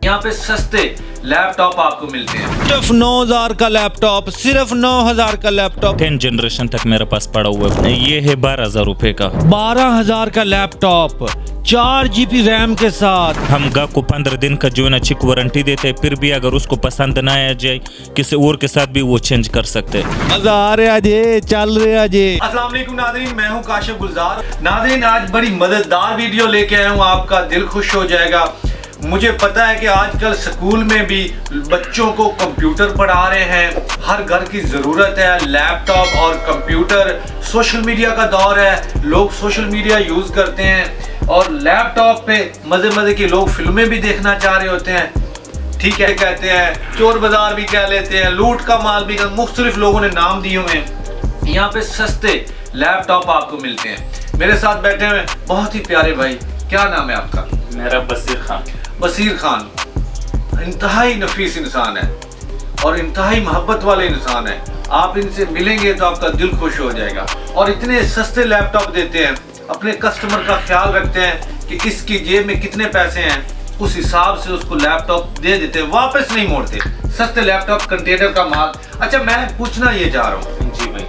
यहाँ पे सस्ते लैपटॉप आपको मिलते हैं। सिर्फ 9000 का लैपटॉप, सिर्फ 9000 का लैपटॉप। 10 जनरेशन तक मेरे पास पड़ा हुआ है। ये है 12,000 रुपए का। 12,000 का लैपटॉप 4 GB रैम के साथ। हम गाहक को 15 दिन का जो है ना चिक वारंटी देते हैं, फिर भी अगर उसको पसंद ना आ जाए किसी और के साथ भी वो चेंज कर सकते हैं। मजा आ रहा है, चल रहा है। अस्सलाम वालेकुम नाज़रीन, मैं हूँ काशिफ गुलजार। नाज़रीन, आज बड़ी मददगार वीडियो लेके आया हूँ, आपका दिल खुश हो जाएगा। मुझे पता है कि आजकल स्कूल में भी बच्चों को कंप्यूटर पढ़ा रहे हैं, हर घर की ज़रूरत है लैपटॉप और कंप्यूटर। सोशल मीडिया का दौर है, लोग सोशल मीडिया यूज़ करते हैं और लैपटॉप पे मज़े मज़े की लोग फिल्में भी देखना चाह रहे होते हैं। ठीक है, कहते हैं चोर बाजार भी कह लेते हैं, लूट का माल भी, मुख्तलिफ लोगों ने नाम दिए हुए हैं। यहाँ पे सस्ते लैपटॉप आपको मिलते हैं। मेरे साथ बैठे हुए बहुत ही प्यारे भाई, क्या नाम है आपका? मेरा बसीर खान। बसीर खान इंतहाई नफीस इंसान है और इंतहाई मोहब्बत वाले इंसान है। आप इनसे मिलेंगे तो आपका दिल खुश हो जाएगा और इतने सस्ते लैपटॉप देते हैं, अपने कस्टमर का ख्याल रखते हैं कि इसकी जेब में कितने पैसे हैं, उस हिसाब से उसको लैपटॉप दे देते हैं, वापस नहीं मोड़ते। सस्ते लैपटॉप, कंटेनर का माल। अच्छा, मैं पूछना ये चाह रहा हूँ जी भाई,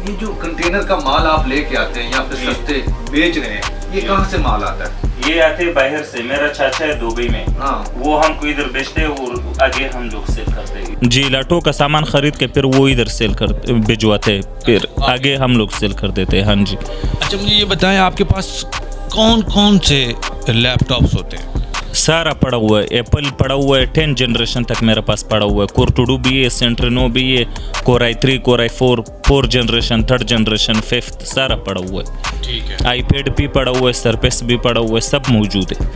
ये जो कंटेनर का माल आप लेके आते हैं यहाँ पे सस्ते बेच रहे हैं, ये कहाँ से माल आता है? ये आते बाहर से। मेरा चाचा है दुबई में, हाँ, वो हमको इधर बेचते हैं और आगे हम लोग सेल करते हैं। जी, लाटो का सामान खरीद के फिर वो इधर सेल कर भिजवाते हैं, फिर आगे हम लोग सेल कर देते हैं। हाँ जी। अच्छा, मुझे ये बताएं, आपके पास कौन कौन से लैपटॉप्स होते हैं? सारा पड़ा हुआ है। एप्पल पड़ा हुआ है, 10 जनरेशन तक मेरे पास पड़ा हुआ है। कोर2डू भी है, सेंट्रिनो भी है, core i3, core i4, 4 generation, 3rd generation, 5th, सारा पड़ा हुआ है। ठीक है। आईपैड भी पड़ा हुआ है, सरफेस भी पड़ा हुआ है, सब मौजूद है।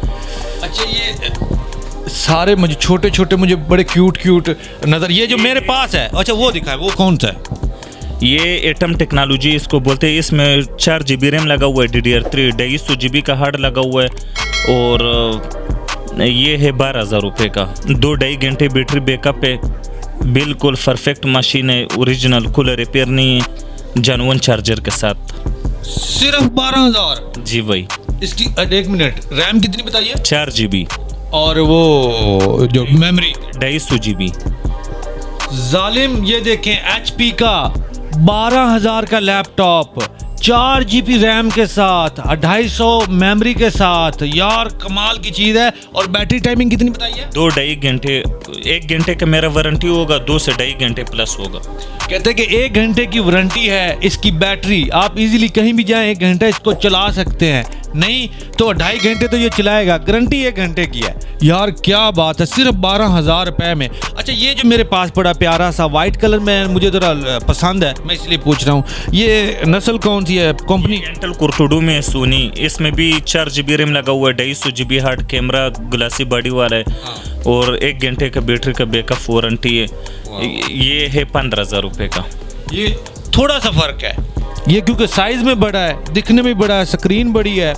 अच्छा, ये सारे मुझे छोटे छोटे, मुझे बड़े क्यूट नजर, ये जो मेरे पास है, अच्छा वो दिखाए, वो कौन सा है? ये एटम टेक्नोलॉजी इसको बोलते हैं। इसमें 4 GB रैम लगा हुआ है, DDR3, 250 GB का हार्ड लगा हुआ है और ये है 12,000 रुपये का। 2-2.5 घंटे बैटरी बैकअप है, बिल्कुल परफेक्ट मशीन है, ओरिजिनल, कूलर रिपेयर नहीं है, जेन्युइन चार्जर के साथ। सिर्फ 12,000? जी भाई। इसकी एक मिनट, रैम कितनी बताइए? 4 GB और वो जो मेमोरी? 250 GB। जालिम, ये देखें HP का 12,000 का लैपटॉप, 4 GB रैम के साथ, 250 मेमोरी के साथ। यार कमाल की चीज़ है। और बैटरी टाइमिंग कितनी बताइए? 2-2.5 घंटे। 1 घंटे का मेरा वारंटी होगा, 2 से 2.5 घंटे प्लस होगा। कहते हैं कि 1 घंटे की वारंटी है इसकी बैटरी, आप इजीली कहीं भी जाएं 1 घंटा इसको चला सकते हैं, नहीं तो 2.5 घंटे तो ये चलाएगा, गारंटी 1 घंटे की है। यार क्या बात है, सिर्फ 12,000 रुपए में। अच्छा, ये जो मेरे पास बड़ा प्यारा सा वाइट कलर में मुझे ज़रा पसंद है, मैं इसलिए पूछ रहा हूँ, ये नस्ल कौन सी है, कंपनी? इंटेल कोर2डू में सोनी। इसमें भी 4 GB रैम लगा हुआ है, 250 GB hard, camera glassy body वाला है और 1 घंटे का बैटरी का बैकअप वारंटी है। ये है 15,000 रुपये का। ये थोड़ा सा फर्क है, ये क्योंकि साइज में बड़ा है, दिखने में बड़ा है, स्क्रीन बड़ी है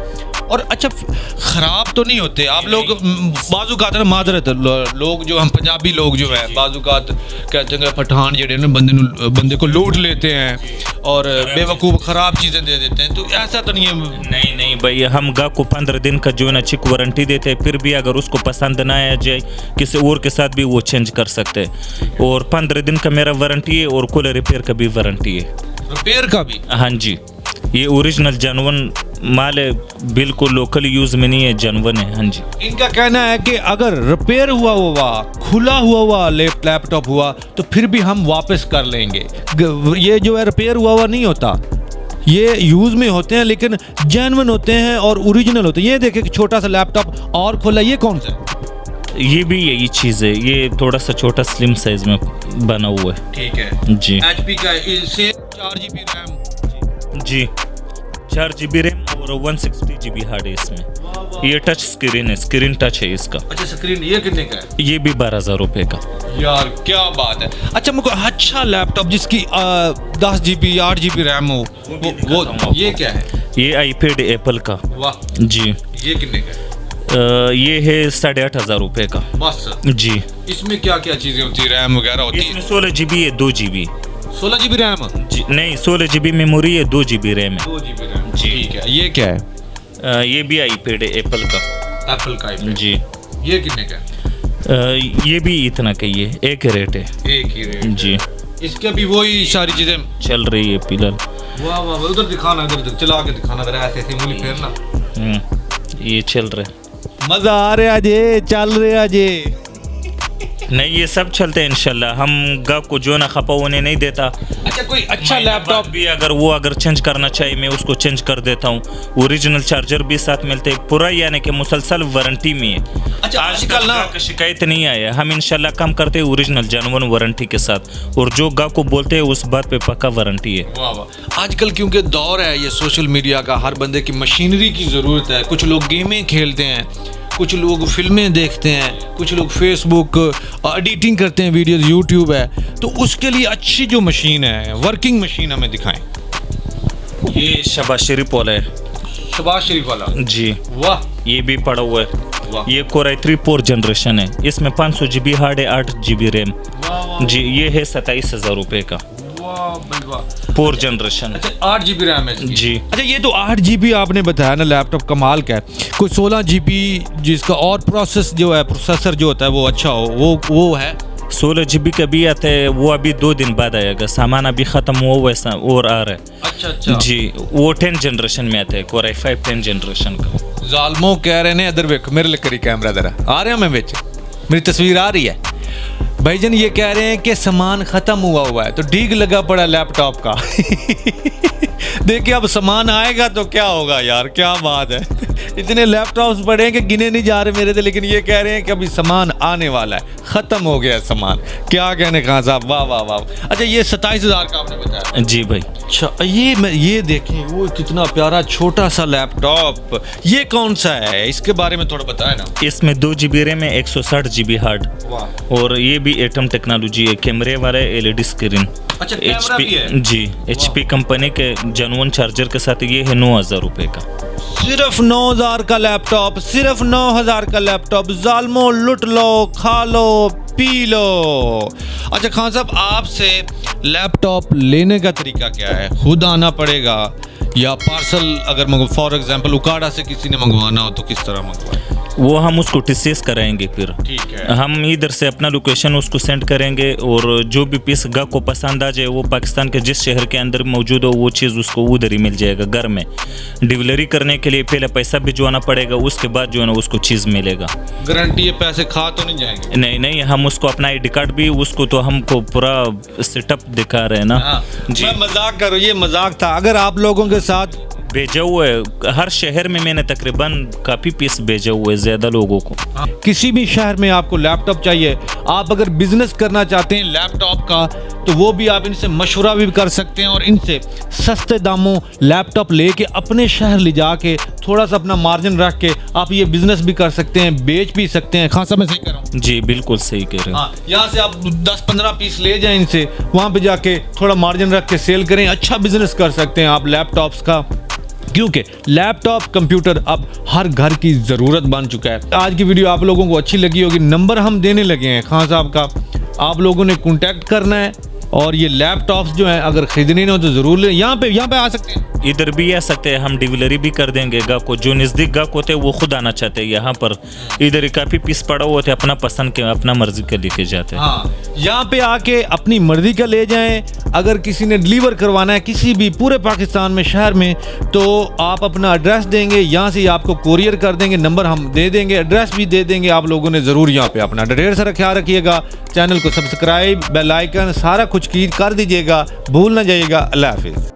और अच्छा ख़राब तो नहीं होते। आप लोग बाज़ुकात ना माजरत लोग जो हम पंजाबी लोग जो है बाज़ुकात कहते हैं पठान जेडे ना बंदे को लूट लेते हैं और बेवकूफ़ ख़राब चीज़ें दे देते हैं, तो ऐसा तो नहीं है? नहीं भाई, हम गाहक को 15 दिन का जो है ना चिक वारंटी देते हैं, फिर भी अगर उसको पसंद ना आ जाए किसी और के साथ भी वो चेंज कर सकते हैं। और 15 दिन का मेरा वारंटी है और कूलर रिपेयर का भी वारंटी है। रिपेयर का भी? हाँ जी, ये ओरिजिनल जेन्युइन माल है, बिल्कुल लोकल यूज में नहीं है, जेन्युइन है। हाँ जी। इनका कहना है कि अगर रिपेयर हुआ खुला हुआ लैपटॉप हुआ तो फिर भी हम वापस कर लेंगे। ये जो है रिपेयर हुआ नहीं होता, ये यूज में होते हैं लेकिन जेन्युइन होते हैं और ओरिजिनल होते हैं। ये देखें कि छोटा सा लैपटॉप और खुला, ये कौन सा है? ये भी यही चीज़ है, ये थोड़ा सा छोटा स्लिम साइज में बना हुआ है। ठीक है जी। HP का, इससे 4 GB रैम जी, 4 GB रैम और 160 GB हार्ड है इसमें। ये टच स्क्रीन है, स्क्रीन टच है इसका। अच्छा, स्क्रीन ये कितने का है? ये भी 12,000 रुपये का। यार क्या बात है। अच्छा, मुझे अच्छा लैपटॉप जिसकी 10 GB 8 GB रैम हो, वो ये क्या है? ये आईपैड एप्पल का। वाह जी। ये कितने का है? ये है 8,500 रुपये का। बस जी। इसमें क्या क्या चीज़ें होती है, रैम वगैरह होती है? इसमें 16 GB है, 2 GB। 16 GB RAM? जी नहीं, 16 GB मेमोरी है, 2 GB रैम है। 2 GB रैम। जी। ठीक है। ये क्या है? ये भी आईपैड है एप्पल का। एप्पल का आईपैड? जी। ये कितने का है? ये भी इतना का ही है, एक ही रेट है एक ही रेट जी। इसके भी वही सारी चीजें चल रही है फिलहाल। वाह वाह वाह, उधर दिखाना, इधर चला के दिखाना जरा, ऐसे ऐसे उंगली फेरना। ये चल रहा है। मजा आ रहा जे, चल रहा जे। नहीं ये सब चलते हैं इंशाल्लाह। हम गाहक को जो ना खपा होने नहीं देता। अच्छा कोई अच्छा लैपटॉप लैपटॉप भी अगर चेंज करना चाहिए मैं उसको चेंज कर देता हूँ। ओरिजिनल चार्जर भी साथ मिलते हैं पूरा, यानी कि मुसलसल वारंटी में है। अच्छा आजकल ना शिकायत नहीं आया। हम इंशाल्लाह काम करते हैं ओरिजिनल जेन्युइन वारंटी के साथ, और जो गाहक को बोलते हैं उस बात पे पक्का वारंटी है। वाह वाह। आजकल क्योंकि दौर है ये सोशल मीडिया का, हर बंदे की मशीनरी की ज़रूरत है। कुछ लोग गेमें खेलते हैं, कुछ लोग फिल्में देखते हैं, कुछ लोग फेसबुक एडिटिंग करते हैं, वीडियोस यूट्यूब है। तो उसके लिए अच्छी जो मशीन है, वर्किंग मशीन हमें दिखाएं। ये शबाज शरीफ वाला है। शबाज शरीफ वाला जी। वाह। ये भी पड़ा हुआ वाह। है। ये Core i3 4 जनरेशन है। इसमें 500 GB हार्ड है, 8 GB रैम। जी। ये है 27,000 रुपये का। वाह भाई वाह। 4 जनरेशन। अच्छा 8 GB रैम है इसकी। जी। अच्छा ये तो 8 GB आपने बताया ना, लैपटॉप कमाल का है। कोई 16 GB जिसका और प्रोसेसर जो होता है वो अच्छा हो, वो है। 16 GB का भी आता है, वो अभी 2 दिन बाद आएगा। सामान अभी ख़त्म हुआ वैसा और आ रहा है। अच्छा अच्छा जी। वो 10 जनरेशन में आता है, Core i5 10 जनरेशन का। जालमो कह रहे ने, इधर देखो मेरे लिए करी कैमरा जरा, आ रहे हैं मैं बेच, मेरी तस्वीर आ रही है। भाईजान ये कह रहे हैं कि सामान खत्म हुआ है, तो डीग लगा पड़ा लैपटॉप का। देखिए अब सामान आएगा तो क्या होगा यार, क्या बात है। इतने लैपटॉप्स पड़े हैं कि गिने नहीं जा रहे मेरे से, लेकिन ये कह रहे हैं कि अभी सामान आने वाला है, ख़त्म हो गया सामान। क्या कहने खान साहब, वाह वाह वाह। अच्छा ये 27,000 का आपने बताया। जी भाई। अच्छा ये देखें, वो कितना प्यारा छोटा सा लैपटॉप, ये कौन सा है, इसके बारे में थोड़ा बताएं ना। इसमें 2 GB रैम है, 160 GB हार्ड। वाह। और ये भी एटम टेक्नोलॉजी है, कैमरे वाला LED स्क्रीन। अच्छा कैमरा भी है। जी। HP कंपनी के जेन्युइन चार्जर के साथ ये है 9,000 रुपये का। सिर्फ 9,000 का लैपटॉप, सिर्फ 9,000 का लैपटॉप। जालमो लुट लो, खा लो, पी लो। अच्छा खान साहब आपसे लैपटॉप लेने का तरीका क्या है? खुद आना पड़ेगा या पार्सल, अगर फॉर एग्जांपल उकाड़ा से किसी ने मंगवाना हो तो किस तरह मंगवाए? वो हम उसको टीसीएस कराएंगे, फिर ठीक है। हम इधर से अपना लोकेशन उसको सेंड करेंगे, और जो भी पीस गाहक को पसंद आ जाए वो पाकिस्तान के जिस शहर के अंदर मौजूद हो वो चीज़ उसको उधर ही मिल जाएगा घर में। डिलीवरी करने के लिए पहले पैसा भिजवाना पड़ेगा, उसके बाद जो है ना उसको चीज़ मिलेगा। गारंटी ये पैसे खा तो नहीं जाएंगे? नहीं नहीं, हम उसको अपना ID कार्ड भी, उसको तो हमको पूरा सेटअप दिखा रहे हैं ना। हाँ। जी। मैं मजाक कर, ये मजाक था। अगर आप लोगों के साथ भेजा हुआ है हर शहर में, मैंने तकरीबन काफ़ी पीस भेजा हुआ है ज़्यादा लोगों को। किसी भी शहर में आपको लैपटॉप चाहिए, आप अगर बिजनेस करना चाहते हैं लैपटॉप का, तो वो भी आप इनसे मशवरा भी कर सकते हैं और इनसे सस्ते दामों लैपटॉप लेके अपने शहर ले जाके थोड़ा सा अपना मार्जिन रख के आप ये बिजनेस भी कर सकते हैं, बेच भी सकते हैं। खासा मैं सही कर रहा हूँ? जी बिल्कुल सही कह रहे हैं। हाँ, यहाँ से आप 10-15 पीस ले जाएं इनसे, वहाँ पे जाके थोड़ा मार्जिन रख के सेल करें, अच्छा बिजनेस कर सकते हैं आप लैपटॉप्स का। क्योंकि लैपटॉप कंप्यूटर अब हर घर की ज़रूरत बन चुका है। आज की वीडियो आप लोगों को अच्छी लगी होगी। नंबर हम देने लगे हैं खान साहब का, आप लोगों ने कॉन्टैक्ट करना है। और ये लैपटॉप्स जो हैं अगर ख़रीदने हो तो ज़रूर ले, यहाँ पे आ सकते हैं, इधर भी आ सकते हैं, हम डिलीवरी भी कर देंगे गाहक को। जो नज़दीक गाहक होते हैं वो खुद आना चाहते हैं यहाँ पर, इधर ही काफ़ी पीस पड़ा हुआ होते हैं, अपना पसंद के अपना मर्जी का लेके जाते हैं। हाँ, यहाँ पे आके अपनी मर्जी का ले जाएं। अगर किसी ने डिलीवर करवाना है किसी भी पूरे पाकिस्तान में शहर में, तो आप अपना एड्रेस देंगे, यहाँ से आपको कोरियर कर देंगे, नंबर हम दे देंगे, एड्रेस भी दे देंगे। आप लोगों ने ज़रूर यहाँ पे अपना ढेर सारा ख्याल रखिएगा। चैनल को सब्सक्राइब, बेल आइकन सारा कुछ कर दीजिएगा, भूल ना जाइएगा। अल्लाह हाफिज़।